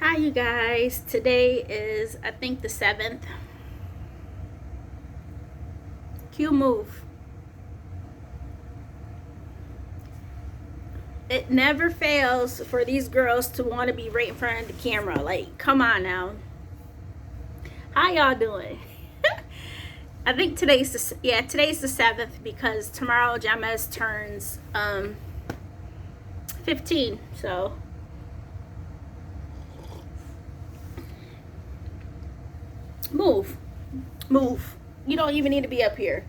Hi, you guys. Today is, I think, the 7th. Q move. It never fails for these girls to want to be right in front of the camera. Like, come on now. How y'all doing? I think today's the 7th because tomorrow James turns 15. So move. You don't even need to be up here.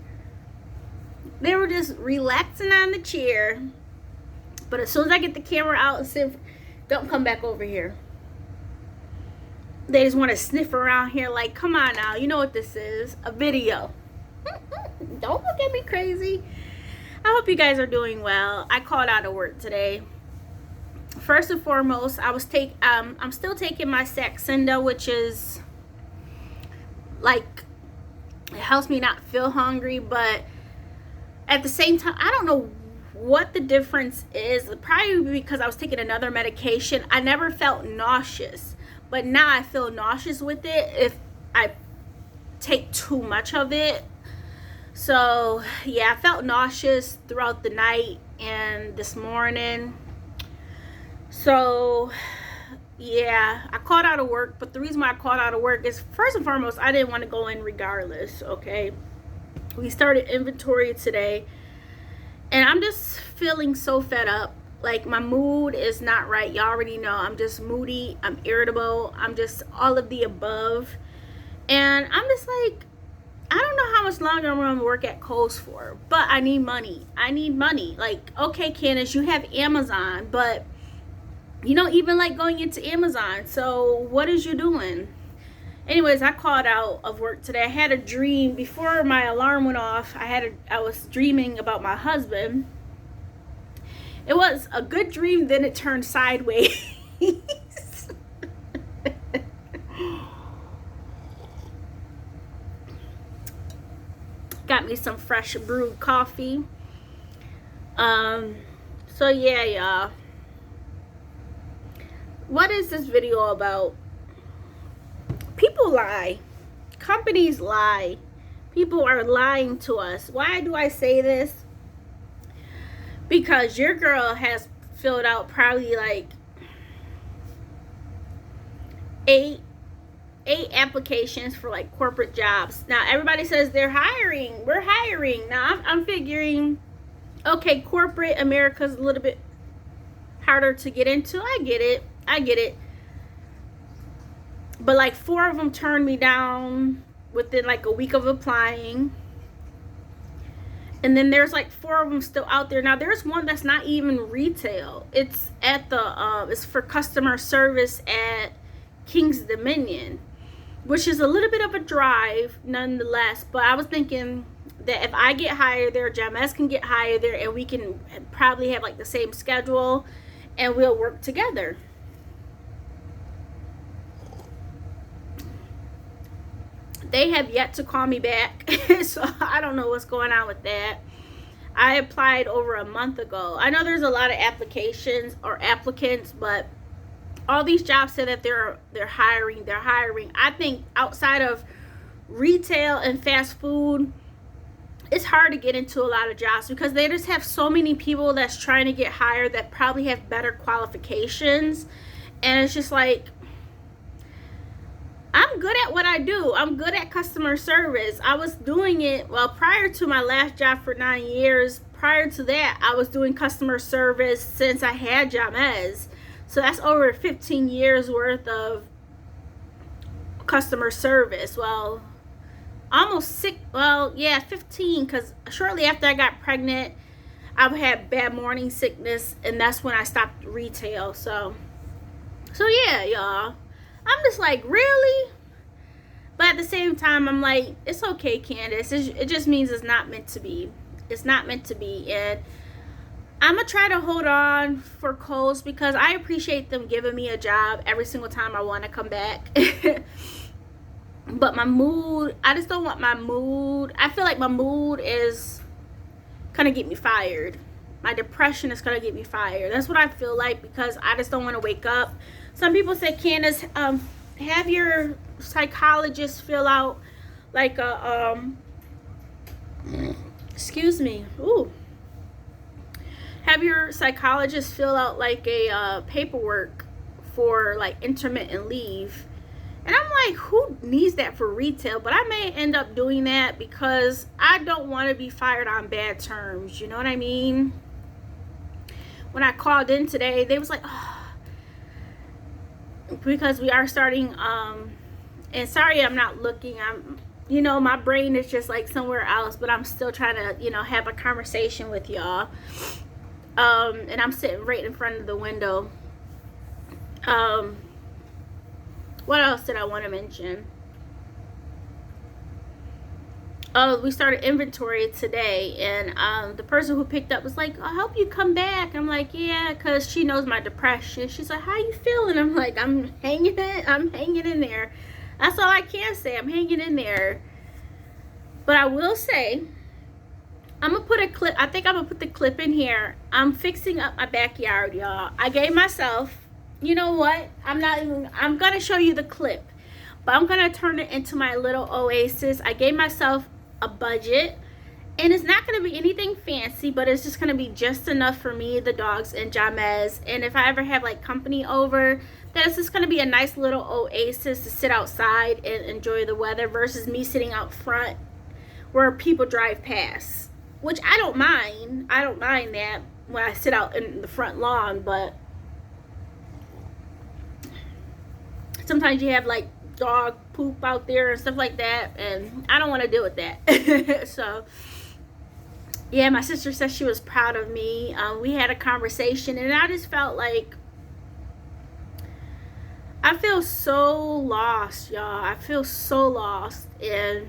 They were just relaxing on the chair, but as soon as I get the camera out and sit, don't come back over here. They just want to sniff around here like, come on now, you know what this is, a video. Don't look at me crazy. I hope you guys are doing well. I called out of work today. First and foremost, I'm still taking my Saxenda, which is like, it helps me not feel hungry, but at the same time, I don't know what the difference is. Probably because I was taking another medication. I never felt nauseous, but now I feel nauseous with it if I take too much of it. So yeah, I felt nauseous throughout the night and this morning. So yeah, I called out of work, but the reason why I called out of work is, first and foremost, I didn't want to go in regardless, okay? We started inventory today, and I'm just feeling so fed up. Like, my mood is not right. You already know I'm just moody, I'm irritable, I'm just all of the above. And I'm just like, I don't know how much longer I'm going to work at Kohl's for, but I need money. Like, okay, Candace, you have Amazon, but you don't even like going into Amazon. So what is you doing? Anyways, I called out of work today. I had a dream before my alarm went off. I was dreaming about my husband. It was a good dream, then it turned sideways. Got me some fresh brewed coffee. So yeah, y'all. What is this video about? People lie. Companies lie. People are lying to us. Why do I say this? Because your girl has filled out probably like eight applications for like corporate jobs. Now everybody says they're hiring. We're hiring. Now I'm figuring, okay, corporate America's a little bit harder to get into. I get it. But like 4 of them turned me down within like a week of applying. And then there's like 4 of them still out there. Now there's one that's not even retail. It's at the it's for customer service at King's Dominion, which is a little bit of a drive nonetheless. But I was thinking that if I get hired there, James can get hired there, and we can probably have like the same schedule and we'll work together. They have yet to call me back, so I don't know what's going on with that. I applied over a month ago. I know there's a lot of applications or applicants, but all these jobs say that they're hiring. I think outside of retail and fast food, it's hard to get into a lot of jobs because they just have so many people that's trying to get hired that probably have better qualifications, and it's just like, I'm good at what I do. I'm good at customer service. I was doing it, well, prior to my last job for 9 years. Prior to that, I was doing customer service since I had James. So that's over 15 years worth of customer service. Well, almost 15, because shortly after I got pregnant, I had bad morning sickness, and that's when I stopped retail. So yeah, y'all. I'm just like, really? But at the same time, I'm like, it's okay, Candace. It just means it's not meant to be. It's not meant to be. And I'm going to try to hold on for Kohl's because I appreciate them giving me a job every single time I want to come back. But my mood, I just don't want my mood. I feel like my mood is going to get me fired. My depression is going to get me fired. That's what I feel like, because I just don't want to wake up Some people say, Candace, have your psychologist fill out like a excuse me. Ooh. Have your psychologist fill out like a paperwork for like intermittent leave. And I'm like, who needs that for retail? But I may end up doing that because I don't want to be fired on bad terms. You know what I mean? When I called in today, they was like, oh, because we are starting, and sorry I'm not looking. I'm, you know, my brain is just like somewhere else, but I'm still trying to, you know, have a conversation with y'all. And I'm sitting right in front of the window. What else did I want to mention? Oh, we started inventory today, and the person who picked up was like, I hope you come back. I'm like, yeah, because she knows my depression. She's like, how you feeling? I'm like, I'm hanging in there. That's all I can say. I'm hanging in there. But I will say, I'm gonna put a clip. I think I'm gonna put the clip in here. I'm fixing up my backyard, y'all. I gave myself, you know what? I'm gonna show you the clip, but I'm gonna turn it into my little oasis. I gave myself a budget, and it's not gonna be anything fancy, but it's just gonna be just enough for me, the dogs, and Jamez. And if I ever have like company over, then it's just gonna be a nice little oasis to sit outside and enjoy the weather versus me sitting out front where people drive past, which I don't mind. I don't mind that when I sit out in the front lawn, but sometimes you have like dog poop out there and stuff like that, and I don't want to deal with that. So yeah, my sister said she was proud of me. We had a conversation, and I just felt like I feel so lost, y'all. I feel so lost, and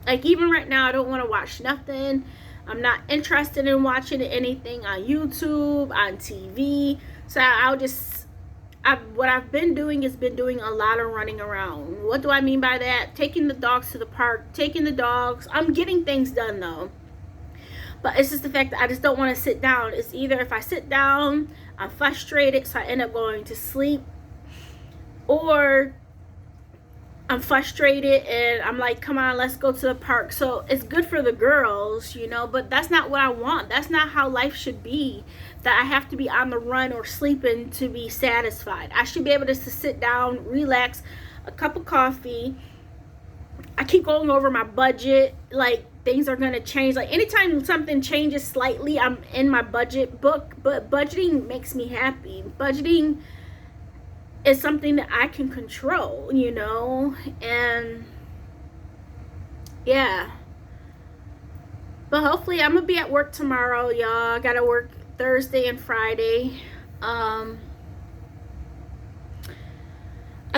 like even right now I don't want to watch nothing. I'm not interested in watching anything on YouTube, on TV. So what I've been doing is been doing a lot of running around. What do I mean by that? Taking the dogs to the park, taking the dogs. I'm getting things done though. But it's just the fact that I just don't want to sit down. It's either if I sit down, I'm frustrated, so I end up going to sleep, or I'm frustrated and I'm like, come on, let's go to the park. So it's good for the girls, you know, but that's not what I want. That's not how life should be, that I have to be on the run or sleeping to be satisfied. I should be able to sit down, relax, a cup of coffee. I keep going over my budget, like things are going to change. Like anytime something changes slightly, I'm in my budget book, but budgeting makes me happy. Budgeting is something that I can control, you know, and yeah. But hopefully I'm gonna be at work tomorrow, y'all. I gotta work Thursday and Friday. I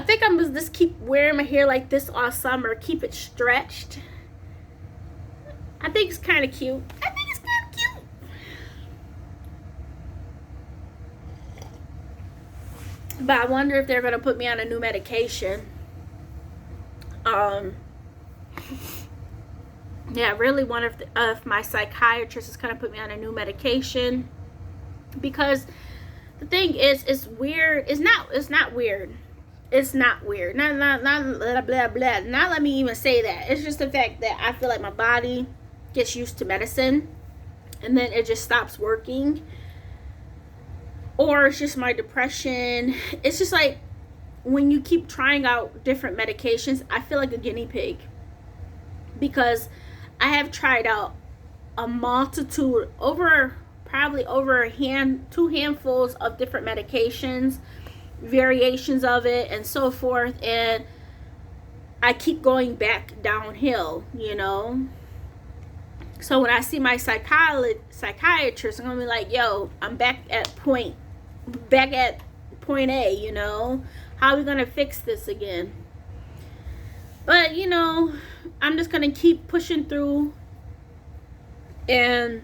think I'm gonna just keep wearing my hair like this all summer, keep it stretched. I think it's kind of cute. But I wonder if they're going to put me on a new medication. Yeah, I really wonder if my psychiatrist is going to put me on a new medication. Because the thing is, it's weird. It's not weird. It's not weird. Not blah, blah, blah. Not let me even say that. It's just the fact that I feel like my body gets used to medicine, and then it just stops working. Or it's just my depression. It's just like when you keep trying out different medications, I feel like a guinea pig. Because I have tried out a multitude, probably over two handfuls of different medications, variations of it, and so forth. And I keep going back downhill, you know. So when I see my psychiatrist, I'm going to be like, yo, I'm back at point A, you know. How are we going to fix this again? But, you know, I'm just going to keep pushing through. And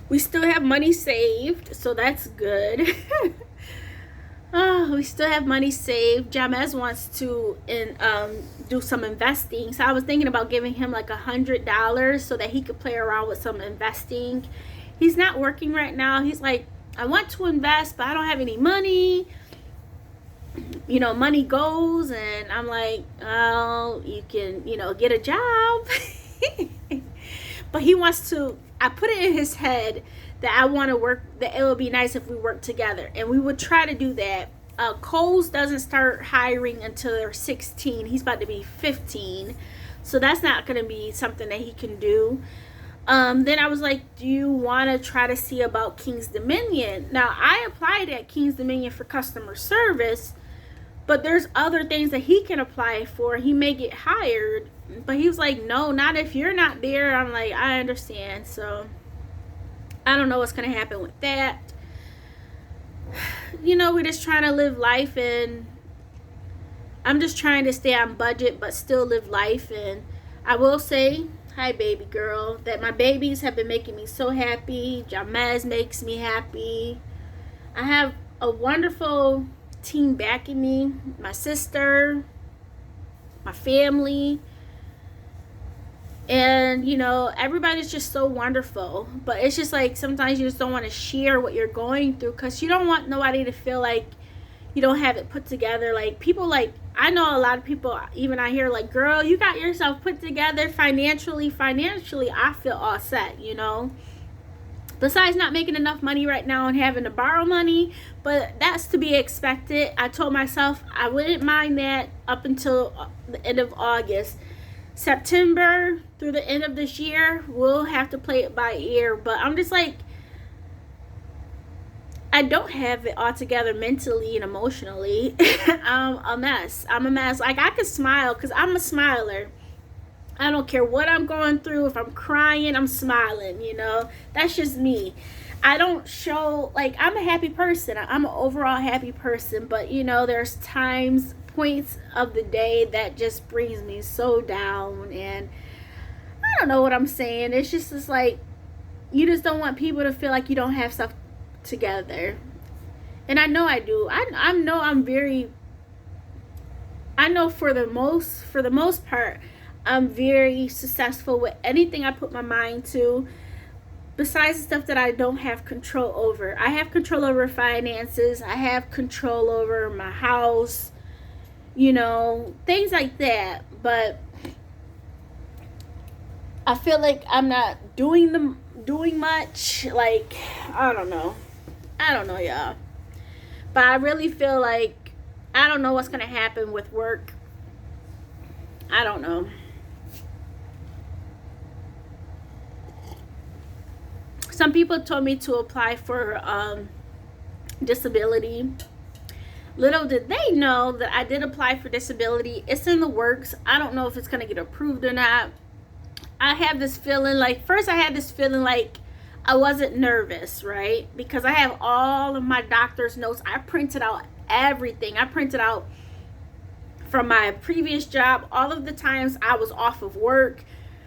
we still have money saved, so that's good. Oh, we still have money saved. Jamez wants to do some investing. So I was thinking about giving him like $100 so that he could play around with some investing. He's not working right now. He's like I want to invest, but I don't have any money. You know, money goes, and I'm like, oh, you can, you know, get a job. But he wants to, I put it in his head that I want to work, that it would be nice if we work together. And we would try to do that. Kohl's doesn't start hiring until they're 16. He's about to be 15. So that's not going to be something that he can do. Then I was like, do you want to try to see about King's Dominion? Now, I applied at King's Dominion for customer service, but there's other things that he can apply for. He may get hired, but he was like, no, not if you're not there. I'm like, I understand. So I don't know what's going to happen with that. You know, we're just trying to live life, and I'm just trying to stay on budget but still live life. And I will say, hi baby girl, that my babies have been making me so happy. Jamez makes me happy. I have a wonderful team backing me, my sister, my family, and you know, everybody's just so wonderful. But it's just like sometimes you just don't want to share what you're going through, because you don't want nobody to feel like you don't have it put together. Like people, like I know a lot of people even out here like, girl, you got yourself put together financially. I feel all set, you know, besides not making enough money right now and having to borrow money, but that's to be expected. I told myself I wouldn't mind that up until the end of August. September through the end of this year, we'll have to play it by ear. But I'm just like, I don't have it all together mentally and emotionally. I'm a mess. Like, I could smile because I'm a smiler. I don't care what I'm going through. If I'm crying, I'm smiling, you know. That's just me. I don't show, like, I'm a happy person. I'm an overall happy person. But, you know, there's points of the day that just brings me so down. And I don't know what I'm saying. It's like, you just don't want people to feel like you don't have stuff together. And I know I do. I know for the most part, I'm very successful with anything I put my mind to, besides the stuff that I don't have control over. I have control over finances. I have control over my house, you know, things like that. But I feel like I'm not doing much. Like, I don't know, y'all. But I really feel like I don't know what's going to happen with work. I don't know. Some people told me to apply for disability. Little did they know that I did apply for disability. It's in the works. I don't know if it's going to get approved or not. I have this feeling like, first I had this feeling like I wasn't nervous, right? Because I have all of my doctor's notes. I printed out everything. I printed out from my previous job, all of the times I was off of work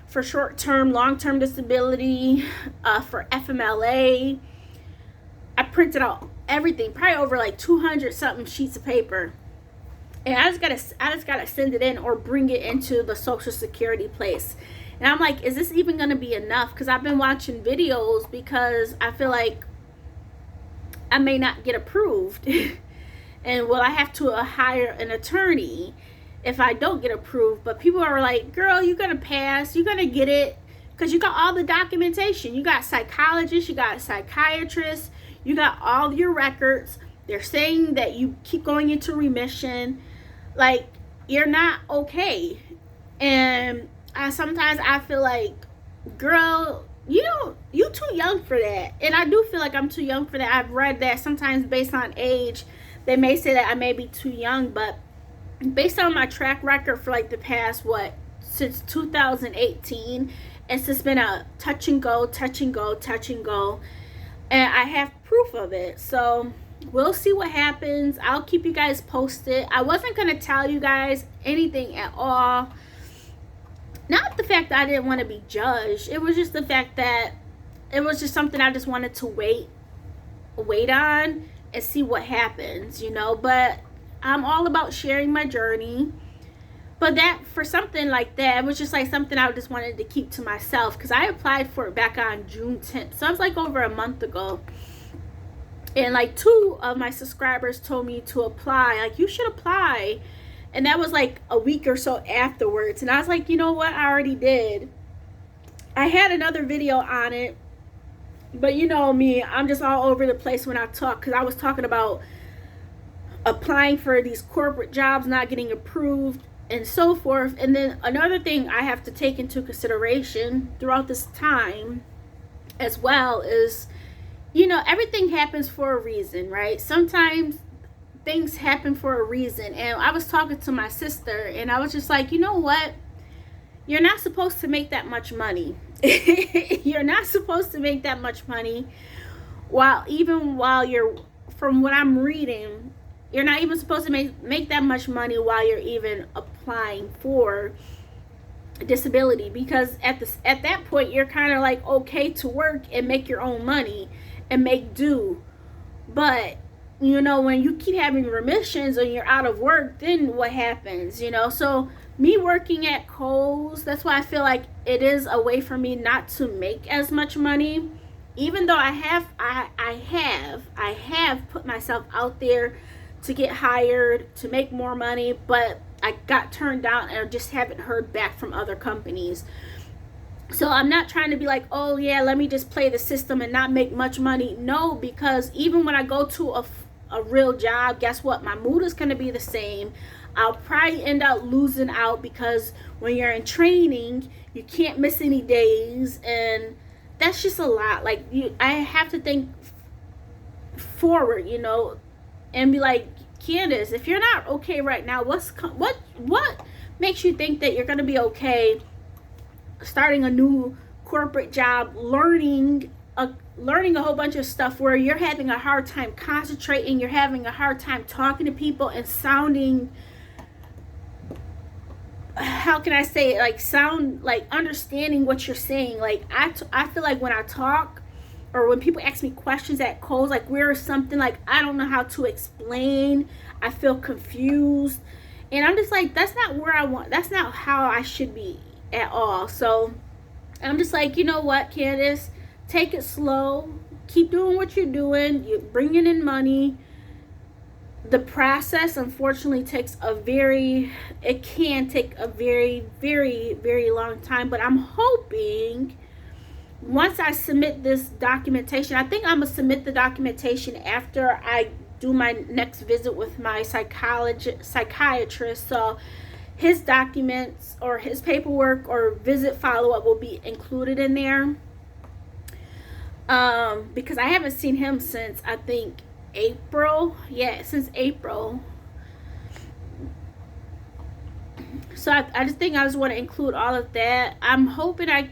for short-term, long-term disability, for FMLA. I printed out everything, probably over like 200 something sheets of paper. And I just gotta send it in or bring it into the Social Security place. And I'm like, is this even going to be enough? Because I've been watching videos, because I feel like I may not get approved. And will I have to hire an attorney if I don't get approved? But people are like, girl, you're going to pass. You're going to get it. Because you got all the documentation. You got psychologists. You got psychiatrists. You got all your records. They're saying that you keep going into remission. Like, you're not okay. And sometimes I feel like, girl, you too young for that. And I do feel like I'm too young for that. I've read that sometimes based on age, they may say that I may be too young, but based on my track record for like the past, since 2018, it's just been a touch and go. And I have proof of it. So we'll see what happens. I'll keep you guys posted. I wasn't going to tell you guys anything at all. Not the fact that I didn't want to be judged. It was just the fact that it was just something I just wanted to wait on and see what happens, you know. But I'm all about sharing my journey. But that, for something like that, it was just like something I just wanted to keep to myself, because I applied for it back on June 10th. So it was like over a month ago. And like 2 of my subscribers told me to apply, like, you should apply. And that was like a week or so afterwards. And I was like, you know what, I already did. I had another video on it, but you know me, I'm just all over the place when I talk, because I was talking about applying for these corporate jobs, not getting approved, and so forth. And then another thing I have to take into consideration throughout this time as well is, you know, everything happens for a reason, right? Sometimes things happen for a reason. And I was talking to my sister, and I was just like, you know what? You're not supposed to make that much money. You're not supposed to make that much money. While you're, from what I'm reading, you're not even supposed to make that much money while you're even applying for disability, because at that point you're kind of like okay to work and make your own money and make do. But you know, when you keep having remissions and you're out of work, then what happens? You know, so me working at Kohl's, that's why I feel like it is a way for me not to make as much money, even though I have put myself out there to get hired, to make more money, but I got turned down and just haven't heard back from other companies. So I'm not trying to be like, oh yeah, let me just play the system and not make much money. No, because even when I go to a real job, guess what? My mood is going to be the same. I'll probably end up losing out, because when you're in training, you can't miss any days, and that's just a lot. Like, I have to think forward, you know, and be like, Candace, if you're not okay right now, what makes you think that you're going to be okay starting a new corporate job, learning a whole bunch of stuff where you're having a hard time concentrating, you're having a hard time talking to people and sounding, how can I say it, like sound like understanding what you're saying. Like I feel like when I talk, or when people ask me questions at Kohl's, like where is something, like I don't know how to explain, I feel confused, and I'm just like, that's not how I should be at all. So I'm just like, you know what, Candace, take it slow, keep doing what you're doing, you're bringing in money. The process unfortunately can take a very, very, very long time, but I'm hoping once I submit this documentation, I think I'm gonna submit the documentation after I do my next visit with my psychiatrist. So his documents or his paperwork or visit follow-up will be included in there, because I haven't seen him since, I think, April. Yeah, since April. So I just think I just want to include all of that. I'm hoping I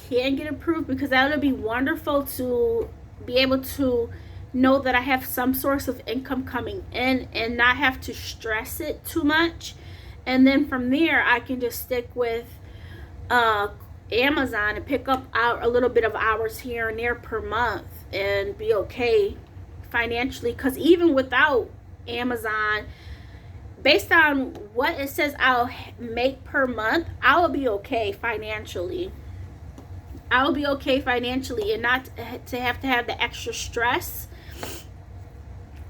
can get approved, because that would be wonderful to be able to know that I have some source of income coming in and not have to stress it too much. And then from there, I can just stick with Amazon and pick up a little bit of hours here and there per month and be okay financially. Because even without Amazon, based on what it says I'll make per month, I will be okay financially. I will be okay financially and not to have the extra stress.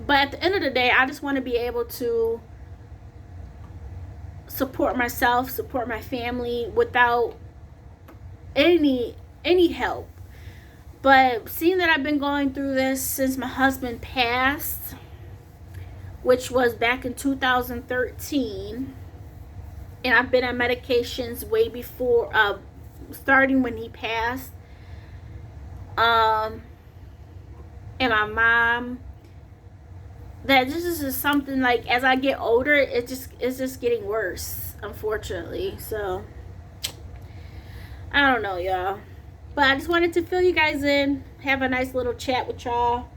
But at the end of the day, I just want to be able to support myself, support my family without any help. But seeing that I've been going through this since my husband passed, which was back in 2013, and I've been on medications way before, starting when he passed, and my mom, that this is just something, like, as I get older, it's just getting worse, unfortunately. So I don't know, y'all, but I just wanted to fill you guys in, have a nice little chat with y'all.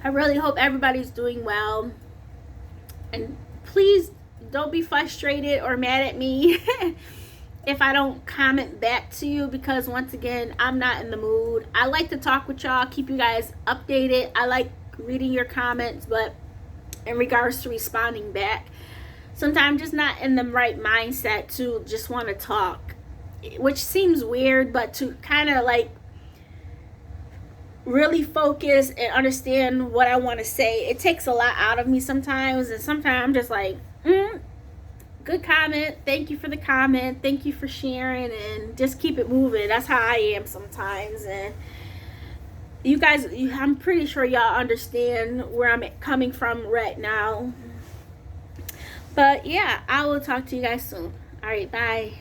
I really hope everybody's doing well, and please don't be frustrated or mad at me if I don't comment back to you, because once again, I'm not in the mood. I like to talk with y'all, keep you guys updated. I like reading your comments, but in regards to responding back, sometimes just not in the right mindset to just want to talk, which seems weird, but to kind of like really focus and understand what I want to say. It takes a lot out of me sometimes, and sometimes I'm just like, good comment, thank you for the comment, thank you for sharing, and just keep it moving. That's how I am sometimes. And you guys, I'm pretty sure y'all understand where I'm coming from right now. But yeah, I will talk to you guys soon. All right, bye.